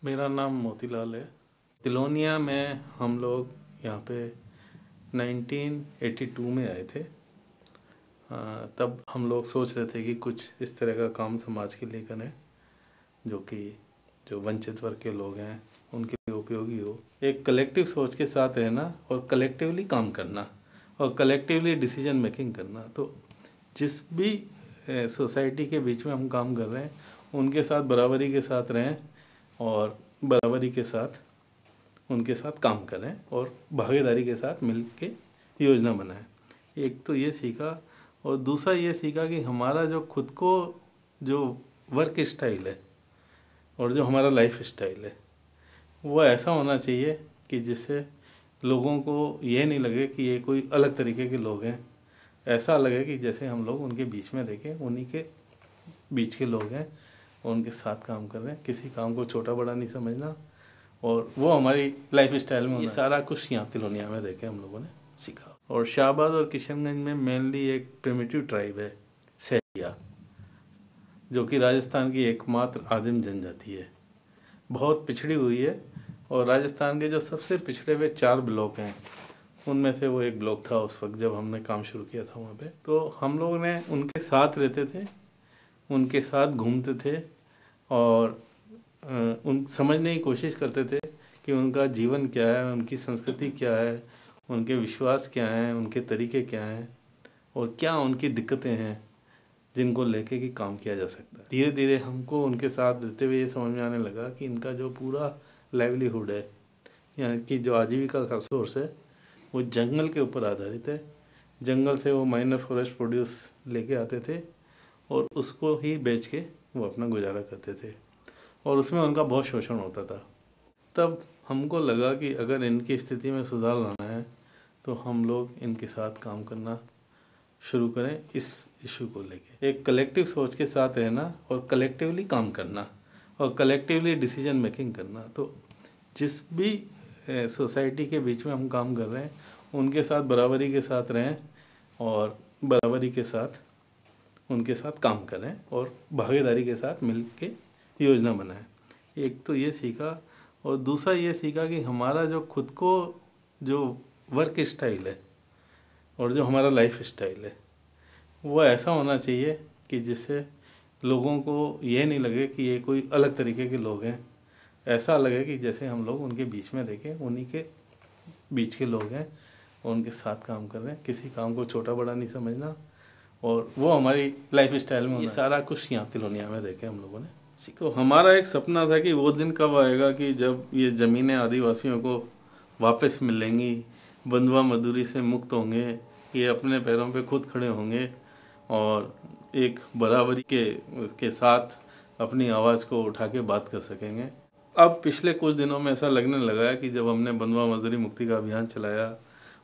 मेरा नाम मोतीलाल है। तिलोनिया में हम लोग यहाँ पे 1982 में आए थे। तब हम लोग सोच रहे थे कि कुछ इस तरह का काम समाज के लिए करें जो वंचित वर्ग के लोग हैं उनके लिए उपयोगी हो। एक कलेक्टिव सोच के साथ रहना और कलेक्टिवली काम करना और कलेक्टिवली डिसीजन मेकिंग करना। तो जिस भी सोसाइटी के बीच में हम काम कर रहे हैं उनके साथ बराबरी के साथ रहें और बराबरी के साथ उनके साथ काम करें और भागीदारी के साथ मिल के योजना बनाएं। एक तो ये सीखा और दूसरा ये सीखा कि हमारा जो खुद को जो वर्क स्टाइल है और जो हमारा लाइफ स्टाइल है वो ऐसा होना चाहिए कि जिससे लोगों को ये नहीं लगे कि ये कोई अलग तरीके के लोग हैं। ऐसा लगे कि जैसे हम लोग उनके बीच में रह के उन्हीं के बीच के लोग हैं और उनके साथ काम कर रहे हैं। किसी काम को छोटा बड़ा नहीं समझना और वो हमारी लाइफ स्टाइल में ये सारा कुछ यहाँ तिलोनिया में रह के हम लोगों ने सीखा। और शाहबाद और किशनगंज में मेनली एक प्रिमिटिव ट्राइब है सहरिया, जो कि राजस्थान की एकमात्र आदिम जनजाति है। बहुत पिछड़ी हुई है और राजस्थान के जो सबसे पिछड़े हुए 4 ब्लॉक हैं उनमें से वो एक ब्लॉक था उस वक्त जब हमने काम शुरू किया था वहाँ पे। तो हम लोग ने उनके साथ रहते थे, उनके साथ घूमते थे और उन समझने की कोशिश करते थे कि उनका जीवन क्या है, उनकी संस्कृति क्या है, उनके विश्वास क्या हैं, उनके तरीके क्या हैं और क्या उनकी दिक्कतें हैं जिनको लेके कि काम किया जा सकता है। धीरे धीरे हमको उनके साथ रहते हुए ये समझ में आने लगा कि इनका जो पूरा लाइवलीहुड है, यहाँ की जो आजीविका का सोर्स है वो जंगल के ऊपर आधारित है। जंगल से वो माइनर फॉरेस्ट प्रोड्यूस लेके आते थे और उसको ही बेच के वो अपना गुजारा करते थे और उसमें उनका बहुत शोषण होता था। तब हमको लगा कि अगर इनकी स्थिति में सुधार लाना है तो हम लोग इनके साथ काम करना शुरू करें इस इशू को लेके। एक कलेक्टिव सोच के साथ रहना और कलेक्टिवली काम करना और कलेक्टिवली डिसीजन मेकिंग करना। तो जिस भी सोसाइटी के बीच में हम काम कर रहे हैं उनके साथ बराबरी के साथ रहें और बराबरी के साथ उनके साथ काम करें और भागीदारी के साथ मिल के योजना बनाएं। एक तो ये सीखा और दूसरा ये सीखा कि हमारा जो खुद को जो वर्क स्टाइल है और जो हमारा लाइफ स्टाइल है वो ऐसा होना चाहिए कि जिससे लोगों को ये नहीं लगे कि ये कोई अलग तरीके के लोग हैं। ऐसा लगे कि जैसे हम लोग उनके बीच में रह के उन्हीं के बीच के लोग हैं और उनके साथ काम कर रहे हैं। किसी काम को छोटा बड़ा नहीं समझना और वो हमारी लाइफ स्टाइल में ये सारा कुछ यहाँ तिलोनिया में रह के हम लोगों ने सीखा। तो हमारा एक सपना था कि वो दिन कब आएगा कि जब ये ज़मीनें आदिवासियों को वापस मिलेंगी, बंधुआ मजदूरी से मुक्त होंगे, ये अपने पैरों पे खुद खड़े होंगे और एक बराबरी के साथ अपनी आवाज़ को उठा के बात कर सकेंगे। अब पिछले कुछ दिनों में ऐसा लगने लगा है कि जब हमने बंधुआ मजदूरी मुक्ति का अभियान चलाया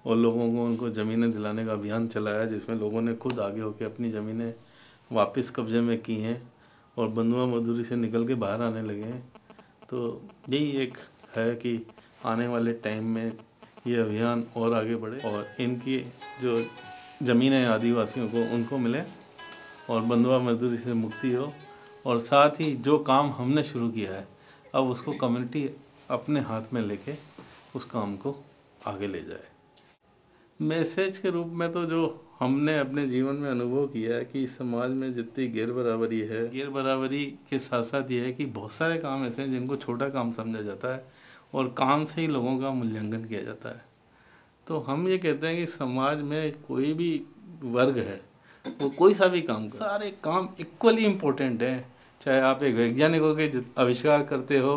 और लोगों को उनको ज़मीनें दिलाने का अभियान चलाया, जिसमें लोगों ने खुद आगे होकर अपनी ज़मीनें वापस कब्जे में की हैं और बंधुआ मजदूरी से निकल के बाहर आने लगे हैं। तो यही एक है कि आने वाले टाइम में ये अभियान और आगे बढ़े और इनकी जो ज़मीनें आदिवासियों को उनको मिले और बंधुआ मजदूरी से मुक्ति हो और साथ ही जो काम हमने शुरू किया है अब उसको कम्युनिटी अपने हाथ में लेके उस काम को आगे ले जाए। मैसेज के रूप में तो जो हमने अपने जीवन में अनुभव किया है कि समाज में जितनी गैर बराबरी के साथ साथ ये है कि बहुत सारे काम ऐसे हैं जिनको छोटा काम समझा जाता है और काम से ही लोगों का मूल्यांकन किया जाता है। तो हम ये कहते हैं कि समाज में कोई भी वर्ग है वो कोई सा भी काम, सारे काम इक्वली इम्पोर्टेंट है। चाहे आप एक वैज्ञानिक हो के आविष्कार करते हो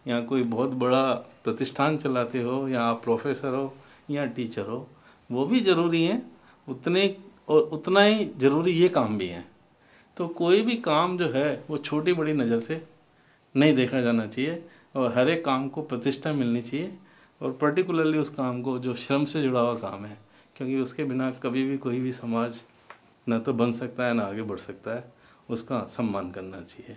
या कोई बहुत बड़ा प्रतिष्ठान चलाते हो या आप प्रोफेसर हो या टीचर हो, वो भी ज़रूरी हैं उतने और उतना ही ज़रूरी ये काम भी हैं। तो कोई भी काम जो है वो छोटी बड़ी नज़र से नहीं देखा जाना चाहिए और हर एक काम को प्रतिष्ठा मिलनी चाहिए और पर्टिकुलरली उस काम को जो श्रम से जुड़ा हुआ काम है, क्योंकि उसके बिना कभी भी कोई भी समाज ना तो बन सकता है ना आगे बढ़ सकता है। उसका सम्मान करना चाहिए।